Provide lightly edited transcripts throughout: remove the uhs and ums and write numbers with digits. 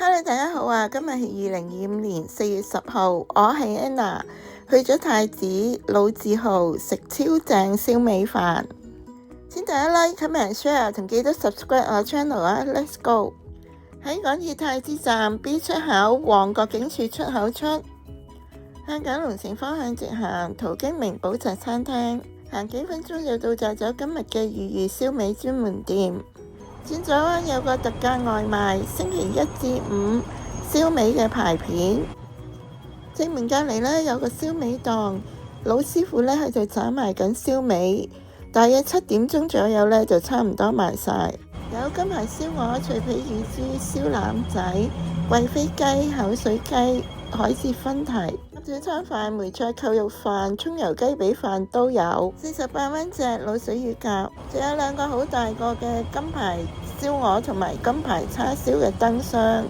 Hello，大家好啊！今日係2025年4月10號，我係 Anna， 去咗太子老字號食超正燒味飯。請大家 like、comment、share 同記得 subscribe 我 channel 啊 ！Let's go！ 喺港鐵太子站 B 出口旺角警署出口出，向九龍城方向直行，途經明寶澤餐廳，行幾分鐘就到達咗今日嘅魚燒味專門店。轉左彎有個特價外賣，星期1至5燒味嘅排片。正門隔離呢有個燒味檔，老師傅呢喺度炒賣緊燒味，大約7點鐘左右呢就差唔多賣晒。有金牌燒鵝、脆皮乳豬、燒腩仔、貴妃雞、口水雞、海蜇分蹄、早餐飯、梅菜扣肉飯、葱油雞髀飯都有，48蚊隻滷水魚鴿，仲有2個好大個嘅金牌燒鵝同埋金牌叉燒嘅燈箱。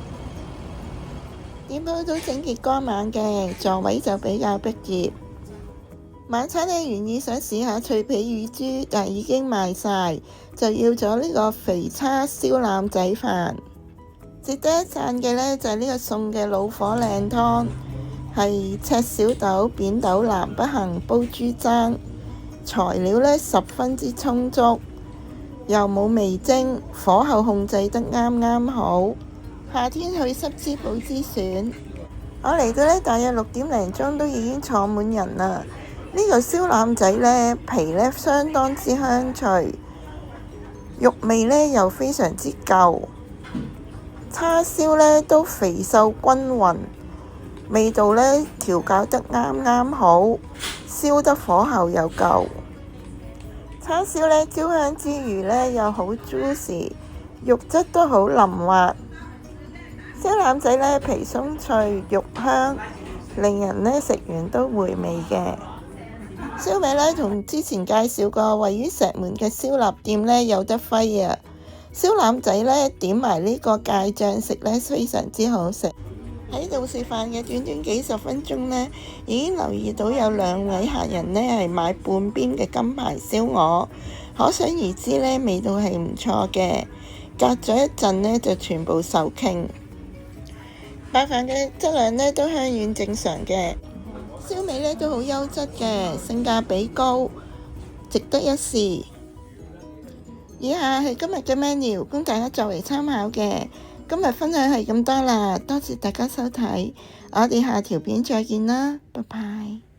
店鋪都整潔光猛嘅，座位就比較逼仄。晚餐呢原意想試下脆皮乳豬，但已經賣晒，就要咗呢個肥叉燒腩仔飯。值得一讚嘅呢就係呢個餸嘅老火靚湯，係赤小豆、扁豆、南北杏煲豬踭，材料呢十分之充足，又冇味精，火候控制得啱啱好。夏天去濕滋補之選。我嚟到呢大約6點零鐘都已經坐滿人啦。呢個燒腩仔呢皮呢相當之香脆，肉味呢又非常之夠，叉燒呢都肥瘦均勻，味道呢調校得啱啱好，燒得火候又夠。叉燒呢焦香之餘呢又好 juicy， 肉質都好腍滑。燒腩仔呢皮鬆脆，肉香，令人呢食完都回味嘅。燒味呢同之前介紹過位於石門嘅燒臘店呢有得揮啊！燒腩仔呢點埋呢個芥醬食呢非常之好食。喺度食飯嘅短短幾十分鐘呢，已經留意到有2位客人呢係買半邊嘅金牌燒鵝，可想而知呢味道係唔錯嘅。隔咗一陣呢就全部售罄。白飯嘅質量呢都香軟正常嘅，燒味呢都好優質嘅，性價比高，值得一試。以下係今日嘅 menu， 供大家作為參考嘅。今日分享係咁多啦，多謝大家收睇，我哋下條片再見啦，拜拜。